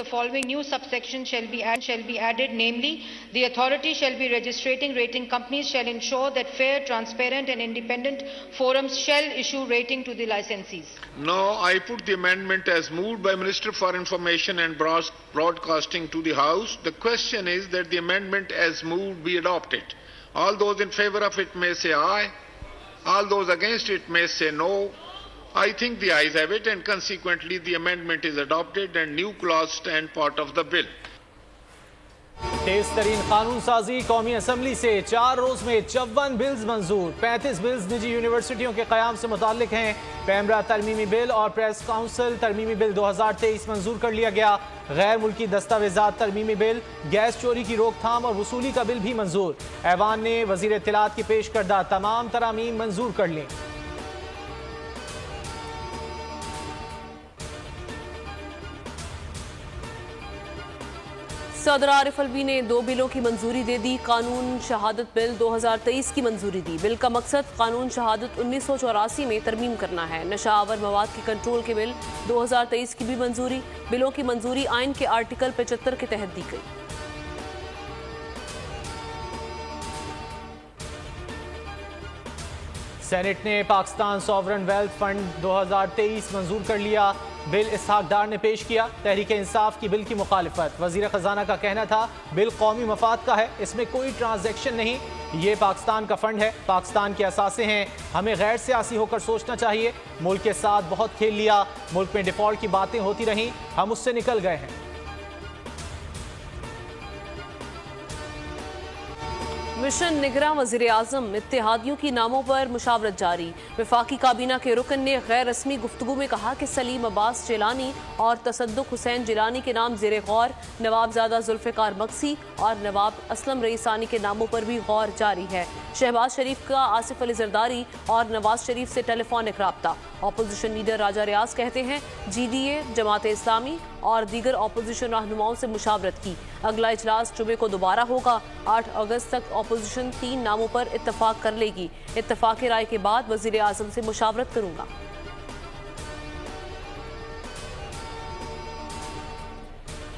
the following new subsection shall be added, namely, the authority shall be registrating rating companies shall ensure that fair, transparent and independent forums shall issue rating to the licensees. Now I put the amendment as moved by Minister for Information and Broadcasting to the House. The question is that the amendment as moved be adopted. All those in favour of it may say aye. All those against it may say no. I think the ayes have it, and consequently the amendment is adopted and new clause stand part of the bill. तेज तरीन कानून साजी कौमी assembly से 4 रोज में 54 bills मंजूर। 35 bills निजी यूनिवर्सिटियों के क़याम से मुताल्लिक हैं। पैमरा तरमीमी बिल और प्रेस काउंसिल तरमीमी बिल 2023 मंजूर कर लिया गया। गैर मुल्की दस्तावेजात तरमीमी बिल, गैस चोरी की रोकथाम और वसूली का बिल भी मंजूर। ऐवान ने वज़ीर इत्तलात की पेश करदा तमाम तरामीम मंजूर कर ली। सदर आरिफ अलवी ने 2 बिलों की मंजूरी दे दी। कानून शहादत बिल 2023 की मंजूरी दी। बिल का मकसद कानून शहादत 1984 में तरमीम करना है। नशा आवर मवाद की कंट्रोल के बिल 2023 की भी मंजूरी। बिलों की मंजूरी आइन के आर्टिकल 75 के तहत दी गई। सेनेट ने पाकिस्तान सॉवरन वेल्थ फंड 2023 मंजूर कर लिया। बिल इसहाक डार ने पेश किया। तहरीक इंसाफ की बिल की मुखालिफत। वजीर खजाना का कहना था बिल कौमी मफाद का है, इसमें कोई ट्रांजैक्शन नहीं, ये पाकिस्तान का फंड है, पाकिस्तान के असासे हैं, हमें गैर सियासी होकर सोचना चाहिए। मुल्क के साथ बहुत खेल लिया, मुल्क में डिफॉल्ट की बातें होती रहीं, हम उससे निकल गए हैं। मिशन निगरां वज़ीर आज़म इत्तेहादियों की नामों पर मुशावरत जारी। वफाकी काबीना के रुकन ने गैर रस्मी गुफ्तगू में कहा कि सलीम अब्बास जिलानी और तसद्दुक हुसैन जिलानी के नाम ज़ेरे गौर, नवाबजादा जुल्फ़िकार मक्सी और नवाब असलम रईसानी के नामों पर भी गौर जारी है। शहबाज शरीफ का आसिफ अली जरदारी और नवाज शरीफ से टेलीफोनिक राब्ता। अपोजिशन लीडर राजा रियाज कहते हैं GDA, जमात इस्लामी और दीगर अपोजिशन रहनुमाओं से मुशावरत की। अगला इजलास जुमे को दोबारा होगा। 8 अगस्त तक अपोजिशन 3 नामों पर इत्तफाक कर लेगी। इत्तफाक राय के बाद वजीर आजम से मुशावरत करूंगा।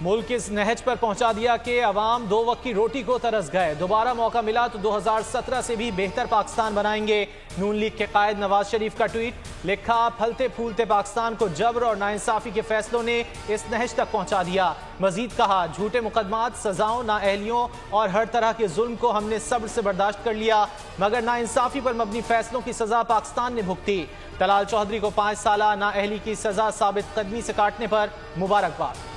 मुल्क इस नहज पर पहुंचा दिया कि अवाम 2 वक्त की रोटी को तरस गए। दोबारा मौका मिला तो 2017 से भी बेहतर पाकिस्तान बनाएंगे। नून लीग के कायद नवाज शरीफ का ट्वीट, लिखा फलते फूलते पाकिस्तान को जबर और नाइंसाफी के फैसलों ने इस नहज तक पहुंचा दिया। मजीद कहा झूठे मुकदमात, सजाओं, नाअहलियों और हर तरह के जुल्म को हमने सब्र से बर्दाश्त कर लिया, मगर नाइंसाफी पर मबनी फैसलों की सजा पाकिस्तान ने भुगती। तलाल चौधरी को 5 साला नाअहली की सजा साबित कदमी से काटने पर मुबारकबाद।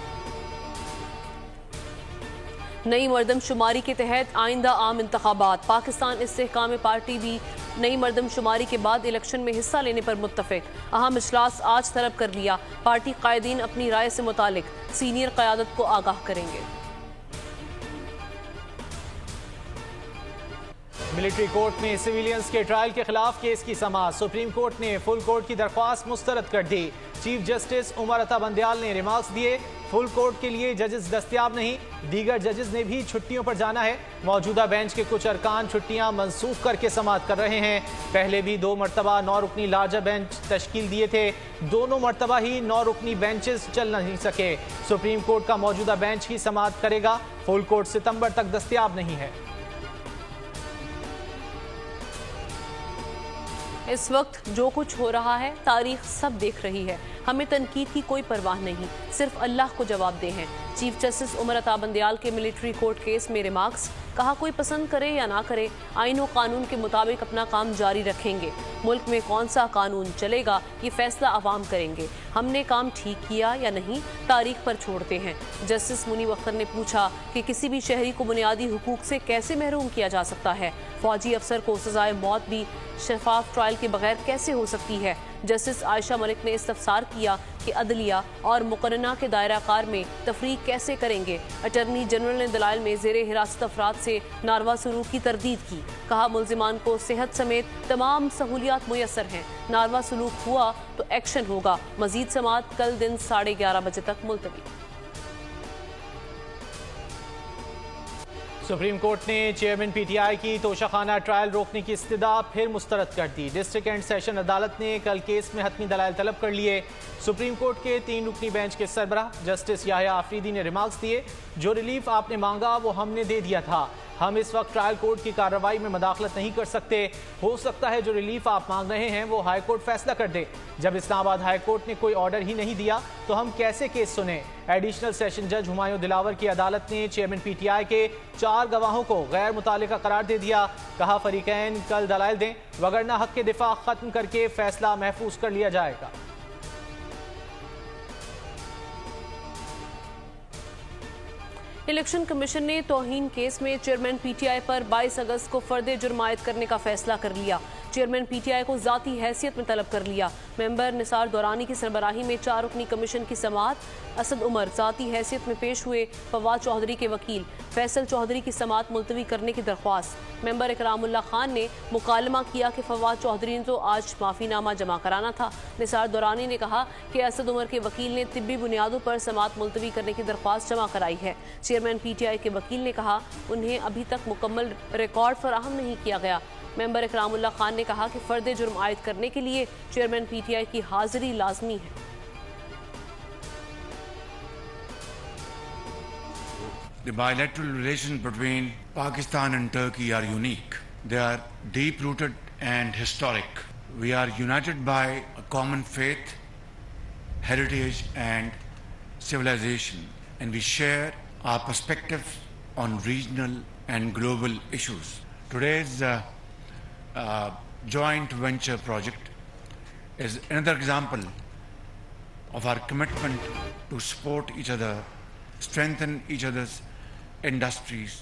नई मरदमशुमारी के तहत आइंदा आम इंतखाबात। पाकिस्तान इस्तेहकाम पार्टी भी नई मरदमशुमारी के बाद इलेक्शन में हिस्सा लेने पर मुत्तफिक। अहम इजलास आज तलब कर लिया। पार्टी कायदीन अपनी राय से मुतालिक सीनियर क़यादत को आगाह करेंगे। मिलिट्री कोर्ट में सिविलियंस के ट्रायल के खिलाफ केस की समाअत। सुप्रीम कोर्ट ने फुल कोर्ट की दरख्वास्त मुस्तरद कर दी। चीफ जस्टिस उमर अता बंदयाल ने रिमार्क्स दिए, फुल कोर्ट के लिए जजेस दस्तयाब नहीं, दीगर जजेस ने भी छुट्टियों पर जाना है। मौजूदा बेंच के कुछ अरकान छुट्टियां मनसूख करके समाअत कर रहे हैं। पहले भी 2 मरतबा 9 रुकनी लार्जर बेंच तश्कील दिए थे, दोनों मरतबा ही 9 रुकनी बेंचेस चल नहीं सके। सुप्रीम कोर्ट का मौजूदा बेंच ही समाअत करेगा। फुल कोर्ट सितंबर तक दस्तयाब नहीं है। इस वक्त जो कुछ हो रहा है तारीख सब देख रही है। हमें तनकीद की कोई परवाह नहीं, सिर्फ अल्लाह को जवाब दे हैं। चीफ जस्टिस उमर अता बंदयाल के मिलिट्री कोर्ट केस में रिमार्क्स। कहा कोई पसंद करे या ना करे, आइन और कानून के मुताबिक अपना काम जारी रखेंगे। मुल्क में कौन सा कानून चलेगा ये फैसला अवाम करेंगे। हमने काम ठीक किया या नहीं तारीख पर छोड़ते हैं। जस्टिस मुनीब अख्तर ने पूछा कि किसी भी शहरी को बुनियादी हुकूक से कैसे महरूम किया जा सकता है। फौजी अफसर को सजाए मौत भी शफाफ ट्रायल के बगैर कैसे हो सकती है। जस्टिस आयशा मलिक ने इस्तफसार किया कि अदलिया और मुकर्रना के दायरा कार में तफरीक कैसे करेंगे। अटर्नी जनरल ने दलाइल में ज़ेरे हिरासत अफराद से नारवा सलूक की तरदीद की। कहा मुल्जिमान को सेहत समेत तमाम सहूलियात मुयसर हैं। नारवा सलूक हुआ तो एक्शन होगा। मजीद समाअत कल दिन 11:30 बजे तक मुलतवी। सुप्रीम कोर्ट ने चेयरमैन पीटीआई की तोशाखाना ट्रायल रोकने की इस्तदा फिर मुस्तरद कर दी। डिस्ट्रिक्ट एंड सेशन अदालत ने कल केस में हतमी दलाइल तलब कर लिए। सुप्रीम कोर्ट के 3 रुकनी बेंच के सरबराह जस्टिस याहिया आफरीदी ने रिमार्क्स दिए, जो रिलीफ आपने मांगा वो हमने दे दिया था। हम इस वक्त ट्रायल कोर्ट की कार्रवाई में मदाखलत नहीं कर सकते। हो सकता है जो रिलीफ आप मांग रहे हैं वो हाई कोर्ट फैसला कर दे। जब इस्लामाबाद हाई कोर्ट ने कोई ऑर्डर ही नहीं दिया तो हम कैसे केस सुने। एडिशनल सेशन जज हुमायूं दिलावर की अदालत ने चेयरमैन पीटीआई के 4 गवाहों को गैर मुतालिका करार दे दिया। कहा फरीकैन कल दलाइल दें, वगरना हक के दिफा खत्म करके फैसला महफूज कर लिया जाएगा। इलेक्शन कमीशन ने तौहीन केस में चेयरमैन पीटीआई पर 22 अगस्त को फर्दे जुर्म आयद करने का फैसला कर लिया। चेयरमैन पीटीआई को जाती हैसियत में तलब कर लिया। मेंबर निसार दौरानी की सरबराही में 4 रुकनी कमीशन की समाअत असद उमर जाती हैसियत में पेश हुए। फवाद चौधरी के वकील फैसल चौधरी की समाअत मुलतवी करने की दरख्वास्त। मेंबर इकरामुल्लाह खान ने मुकालमा किया कि फवाद चौधरी ने तो आज माफीनामा जमा कराना था। निसार दौरानी ने कहा कि असद उमर के वकील ने तिब्बी बुनियादों पर समाअत मुलतवी करने की दरख्वास्त जमा कराई है। चेयरमैन पीटीआई के वकील ने कहा उन्हें अभी तक मुकम्मल रिकॉर्ड फराहम नहीं किया गया। मेंबर इकरामुल्लाह खान ने कहा कि फर्दे जुर्म आयद करने के लिए चेयरमैन पीटीआई की हाजिरी लाजमी है। The bilateral relations between Pakistan and Turkey are unique. They are deep-rooted and historic. We are united by a common faith, heritage and civilization, and we share our perspectives on regional and global issues. Today's joint venture project is another example of our commitment to support each other, strengthen each other's industries.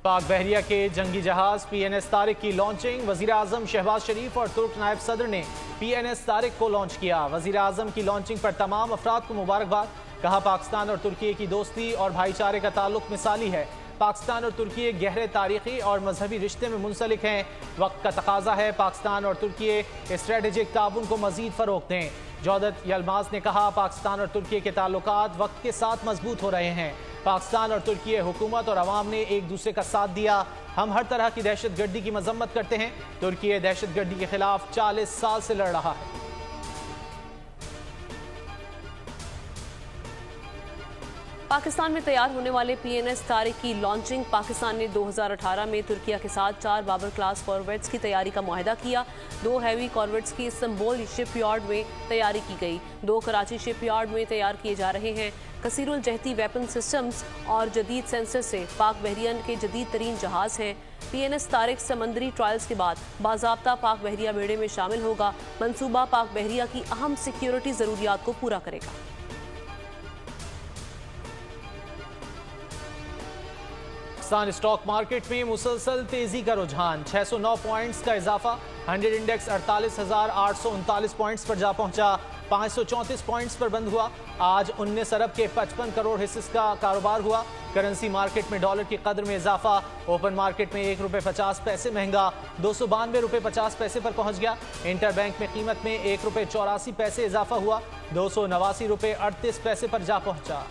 पाक बहरिया के जंगी जहाज PNS Tariq की launching. वजीर आजम शहबाज शरीफ और तुर्क नायब सदर ने PNS तारिक को लॉन्च किया। वजीर आजम की लॉन्चिंग पर तमाम अफराद को मुबारकबाद। कहा पाकिस्तान और तुर्की की दोस्ती और भाईचारे का ताल्लुक मिसाली है। पाकिस्तान और तुर्की गहरे तारीखी और मजहबी रिश्ते में मुंसलिक हैं। वक्त का तकाजा है पाकिस्तान और तुर्की स्ट्रेटेजिक ताउन को मजीद फरोग दें। जौदत यलमाज ने कहा पाकिस्तान और तुर्की के ताल्लुकात वक्त के साथ मजबूत हो रहे हैं। पाकिस्तान और तुर्की हुकूमत और अवाम ने एक दूसरे का साथ दिया। हम हर तरह की दहशतगर्दी की मजम्मत करते हैं। तुर्की दहशतगर्दी के खिलाफ 40 साल से लड़ रहा है। पाकिस्तान में तैयार होने वाले PNS तारिक की लॉन्चिंग। पाकिस्तान ने 2018 में तुर्किया के साथ 4 बाबर क्लास कॉर्वेट्स की तैयारी का मुआहदा किया। 2 हैवी कॉर्वेट्स की इस्तांबुल शिपयार्ड में तैयारी की गई। 2 कराची शिपयार्ड में तैयार किए जा रहे हैं। कसीरुल जहती वेपन सिस्टम्स और जदीद सेंसर से पाक बहरिया के जदीद तरीन जहाज हैं। PNS तारिक समंदरी ट्रायल्स के बाद बाज़ाब्ता पाक बहरिया बेड़े में शामिल होगा। मंसूबा पाक बहरिया की अहम सिक्योरिटी ज़रूरियात को पूरा करेगा। पाकिस्तान स्टॉक मार्केट में मुसलसल तेजी का रुझान। 609 पॉइंट्स का इजाफा। 100 इंडेक्स 48,839 पॉइंट्स पर जा पहुंचा। 534 पॉइंट्स पर बंद हुआ। आज 19 अरब के 55 करोड़ हिस्से का कारोबार हुआ। करेंसी मार्केट में डॉलर की कदर में इजाफा। ओपन मार्केट में ₹1.50 महंगा 292 रुपये 50 पैसे पर पहुंच गया। इंटर बैंक में कीमत में ₹1.84 इजाफा हुआ। 289 रुपये 38 पैसे पर जा पहुंचा।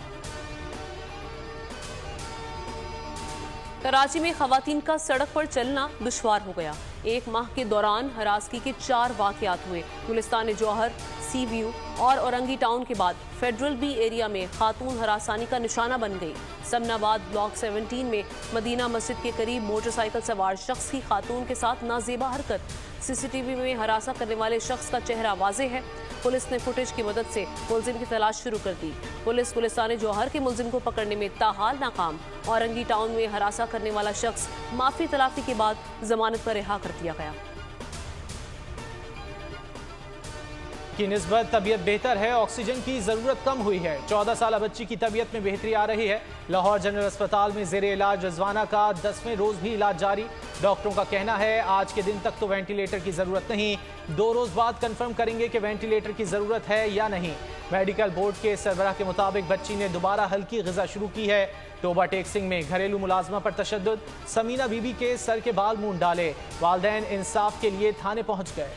कराची में खवातीन का सड़क पर चलना दुश्वार हो गया। 1 माह के दौरान हरासगी के 4 वाकयात हुए। गुलिस्तान जौहर, सी व्यू और औरंगी टाउन के बाद फेडरल बी एरिया में खातून हरासानी का निशाना बन गई। समनाबाद ब्लॉक 17 में मदीना मस्जिद के करीब मोटरसाइकिल सवार शख्स की खातून के साथ नाजेबा हरकत। CCTV में हरासा करने वाले शख्स का चेहरा वाज़ेह है। पुलिस ने फुटेज की मदद से मुलजिम की तलाश शुरू कर दी। पुलिस गुलिस्तान जौहर के मुलजिम को पकड़ने में ताहाल नाकाम। औरंगी टाउन में हरासा करने वाला शख्स माफी तलाफी के बाद जमानत पर रिहा कर दिया गया। की निस्बत तबीयत बेहतर है। ऑक्सीजन की जरूरत कम हुई है। 14 साल बच्ची की तबीयत में बेहतरी आ रही है। लाहौर जनरल अस्पताल में जेर इलाज रिजवाना का 10वें रोज भी इलाज जारी। डॉक्टरों का कहना है आज के दिन तक तो वेंटिलेटर की जरूरत नहीं, 2 रोज बाद कंफर्म करेंगे कि वेंटिलेटर की जरूरत है या नहीं। मेडिकल बोर्ड के सरबराह के मुताबिक बच्ची ने दोबारा हल्की ग़िज़ा शुरू की है। तोबा टेक्सिंग में घरेलू मुलाजमा पर तशद्दुद। समीना बीबी के सर के बाल मूंड डाले। वालिदैन इंसाफ के लिए थाने पहुंच गए।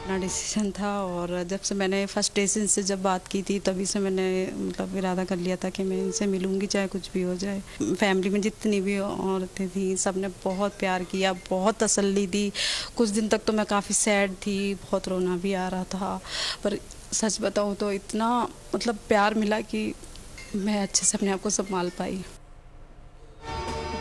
अपना डिसीजन था और जब से मैंने फर्स्ट डे से इनसे जब बात की थी तभी से मैंने मतलब इरादा कर लिया था कि मैं इनसे मिलूंगी चाहे कुछ भी हो जाए। फैमिली में जितनी भी औरतें थी सब ने बहुत प्यार किया, बहुत तसल्ली दी। कुछ दिन तक तो मैं काफ़ी सैड थी, बहुत रोना भी आ रहा था, पर सच बताऊँ तो इतना मतलब प्यार मिला कि मैं अच्छे से अपने आप को संभाल पाई।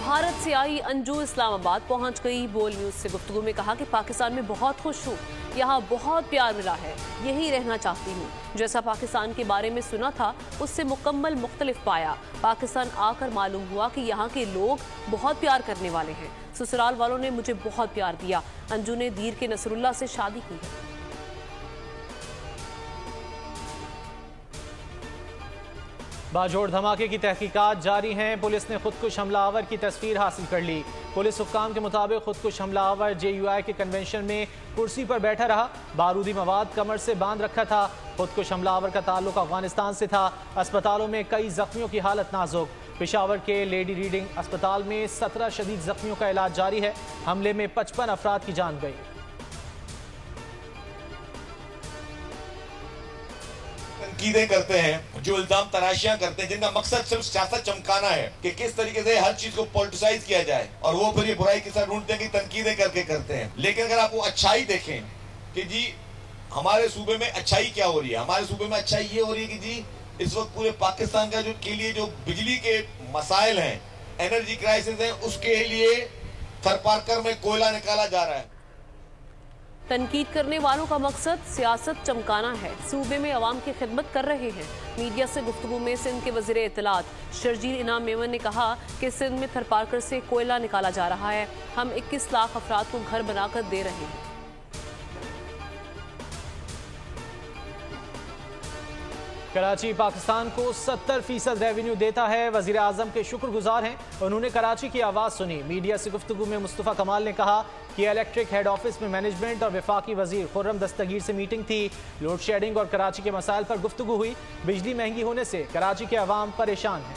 भारत से आई अंजू इस्लामाबाद पहुंच गई। बोल न्यूज से गुफ्तगू में कहा कि पाकिस्तान में बहुत खुश हूँ, यहाँ बहुत प्यार मिला है, यही रहना चाहती हूँ। जैसा पाकिस्तान के बारे में सुना था उससे मुकम्मल मुख्तलिफ पाया। पाकिस्तान आकर मालूम हुआ कि यहाँ के लोग बहुत प्यार करने वाले हैं। ससुराल वालों ने मुझे बहुत प्यार दिया। अंजू ने दीर के नसरुल्लाह से शादी की है। बाजोड़ धमाके की तहकीकात जारी हैं। पुलिस ने खुदकुश हमलावर की तस्वीर हासिल कर ली। पुलिस हुक्काम के मुताबिक खुदकुश हमलावर JUI के कन्वेंशन में कुर्सी पर बैठा रहा, बारूदी मवाद कमर से बांध रखा था। खुदकुश हमलावर का ताल्लुक अफगानिस्तान से था। अस्पतालों में कई जख्मियों की हालत नाजुक। पेशावर के लेडी रीडिंग अस्पताल में 17 शदीद जख्मियों का इलाज जारी है। हमले में 55 अफराद की जान गई। तनकीदें करते हैं, जो इल्जाम तराशियां करते हैं, जिनका मकसद सिर्फ सियासत चमकाना है कि किस तरीके से हर चीज को पॉलिटिसाइज किया जाए, और वो फिर ये बुराई के साथ ढूंढते हैं कि तनकीदें करके करते हैं। लेकिन अगर आप वो अच्छाई देखें कि जी हमारे सूबे में अच्छाई क्या हो रही है, हमारे सूबे में अच्छाई ये हो रही है कि जी इस वक्त पूरे पाकिस्तान का जो के लिए जो बिजली के मसाइल हैं, एनर्जी क्राइसिस है, उसके लिए थरपारकर में कोयला निकाला जा रहा है। तनकीद करने वालों का मकसद सियासत चमकाना है। सूबे में अवाम की खिदमत कर रहे हैं। मीडिया से गुफ्तगू में सिंध के वज़ीर इत्तलात शर्जील इनाम मेमन ने कहा कि सिंध में थरपारकर से कोयला निकाला जा रहा है। हम 21 लाख अफराद को घर बनाकर दे रहे हैं। कराची पाकिस्तान को 70% रेवेन्यू देता है। वजीर आजम के शुक्रगुजार हैं। उन्होंने कराची की आवाज़ सुनी। मीडिया से गुफ्तगू में मुस्तफ़ा कमाल ने कहा कि इलेक्ट्रिक हेड ऑफिस में मैनेजमेंट और वफाकी वजीर खुर्रम दस्तगीर से मीटिंग थी। लोड शेडिंग और कराची के मसाइल पर गुफ्तगू हुई। बिजली महंगी होने से कराची के अवाम परेशान हैं।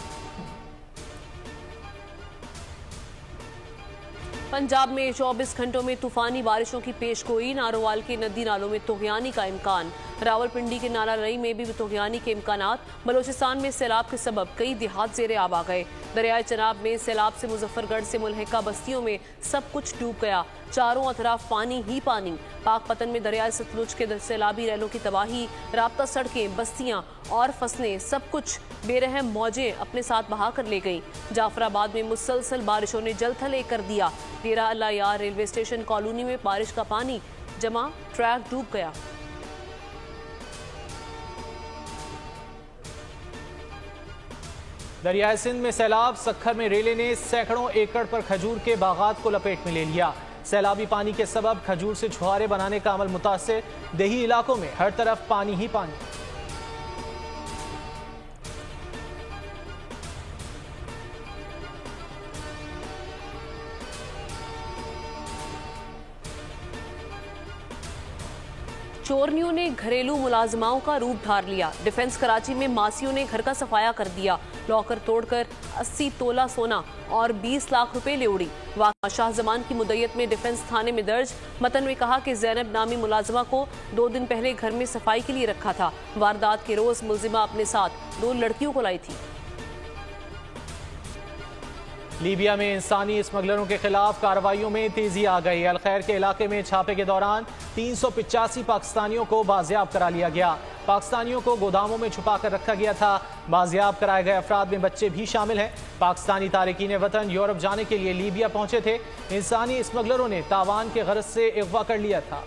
पंजाब में 24 घंटों में तूफानी बारिशों की पेशगोई। नारोवाल के नदी नालों में तुगयानी का इम्कान। रावलपिंडी के नाला रई में भी तुगयानी के इम्कानात। बलोचिस्तान में सैलाब के सबब कई देहात ज़ेरे आब आ गए। दरियाए चनाब में सैलाब से मुजफ्फरगढ़ से मुल्हिका बस्तियों में सब कुछ डूब गया। चारों अतराफ पानी ही पानी। पाकपतन में दरियाए सतलुज के सैलाबी रैलों की तबाही। राब्ता सड़कें, बस्तियां और फसलें सब कुछ बेरहम मौजें अपने साथ बहा कर ले गई। जाफराबाद में मुसलसल बारिशों ने जलथल कर दिया। डेरा अल्लाह यार रेलवे स्टेशन कॉलोनी में बारिश का पानी जमा, ट्रैक डूब गया। दरियाए सिंध में सैलाब। सखर में रेले ने सैकड़ों एकड़ पर खजूर के बागात को लपेट में ले लिया। सैलाबी पानी के सबब खजूर से छुहारे बनाने का अमल मुतासिर। देही इलाकों में हर तरफ पानी ही पानी। चोरनियों ने घरेलू मुलाजमाओं का रूप धार लिया। डिफेंस कराची में मासियों ने घर का सफाया कर दिया। लॉकर तोड़कर 80 तोला सोना और 20 लाख रुपए ले उड़ी। वाक़ा शाहजमान की मुद्दत में डिफेंस थाने में दर्ज। मतन में कहा कि जैनब नामी मुलाजमा को 2 दिन पहले घर में सफाई के लिए रखा था। वारदात के रोज मुलजिमा अपने साथ 2 लड़कियों को लाई थी। लीबिया में इंसानी स्मगलरों के खिलाफ कार्रवाइयों में तेजी आ गई। अलखैर के इलाके में छापे के दौरान 385 पाकिस्तानियों को बाजियाब करा लिया गया। पाकिस्तानियों को गोदामों में छुपा कर रखा गया था। बाजियाब कराए गए अफराद में बच्चे भी शामिल हैं। पाकिस्तानी तारिकीन वतन यूरोप जाने के लिए लीबिया पहुंचे थे। इंसानी स्मगलरों ने तावान के गरज से अगवा कर लिया था।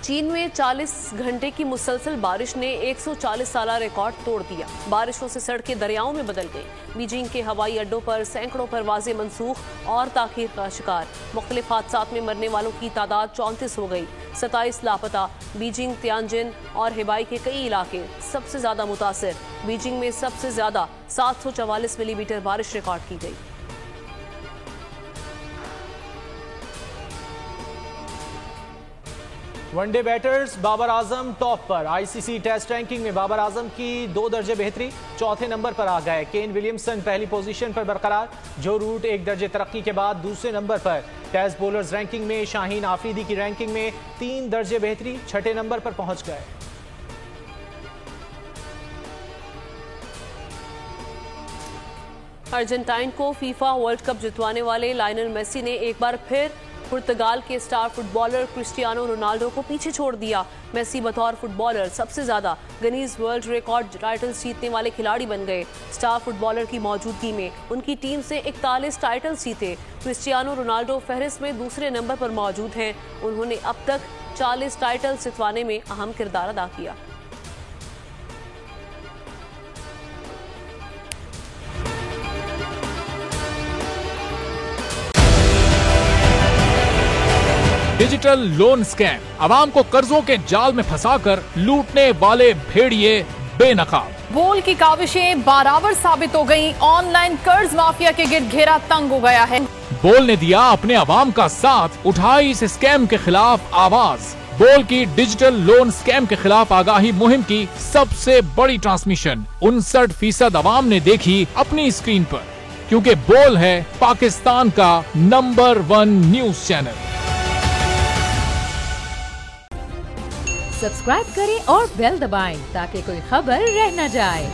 चीन में 40 घंटे की मुसलसल बारिश ने 140 साला रिकॉर्ड तोड़ दिया। बारिशों से सड़कें दरियाओं में बदल गई। बीजिंग के हवाई अड्डों पर सैकड़ों परवाजें मनसूख और ताखीर का शिकार। मुख्तलिफ हादसात में मरने वालों की तादाद 34 हो गई। 27 लापता। बीजिंग, तियानजिन और हेबाई के कई इलाके सबसे ज्यादा मुतासिर। बीजिंग में सबसे ज्यादा 744 मिलीमीटर बारिश रिकॉर्ड की गई। One day batters Babar Azam top पर। आईसीसी टेस्ट रैंकिंग में बाबर आजम की 2 दर्जे बेहतरी, चौथे नंबर पर आ गए। केन विलियमसन पहली पोजीशन पर बरकरार। जो रूट 1 दर्जे तरक्की के बाद दूसरे नंबर पर। टेस्ट बॉलर्स रैंकिंग में शाहीन आफरीदी की रैंकिंग में 3 दर्जे बेहतरी, छठे नंबर पर पहुंच गए। अर्जेंटाइन को फीफा वर्ल्ड कप जितवाने वाले लायनल मेसी ने एक बार फिर पुर्तगाल के स्टार फुटबॉलर क्रिस्टियानो रोनाल्डो को पीछे छोड़ दिया। मेसी बतौर फुटबॉलर सबसे ज्यादा गिनीज वर्ल्ड रिकॉर्ड टाइटल्स जीतने वाले खिलाड़ी बन गए। स्टार फुटबॉलर की मौजूदगी में उनकी टीम से 41 टाइटल्स जीते। क्रिस्टियानो रोनाल्डो फहरिस्त में दूसरे नंबर पर मौजूद हैं। उन्होंने अब तक 40 टाइटल्स जितवाने में अहम किरदार अदा किया। डिजिटल लोन स्कैम, आवाम को कर्जों के जाल में फंसाकर लूटने वाले भेड़िए बेनकाब। बोल की काविशें बराबर साबित हो गईं। ऑनलाइन कर्ज माफिया के गिर्द घेरा तंग हो गया है। बोल ने दिया अपने आवाम का साथ, उठाई इस स्कैम के खिलाफ आवाज। बोल की डिजिटल लोन स्कैम के खिलाफ आगाही मुहिम की सबसे बड़ी ट्रांसमिशन 59% आवाम ने देखी अपनी स्क्रीन पर, क्योंकि बोल है पाकिस्तान का नंबर 1 न्यूज चैनल। सब्सक्राइब करें और बेल दबाएं ताकि कोई खबर रह न जाए।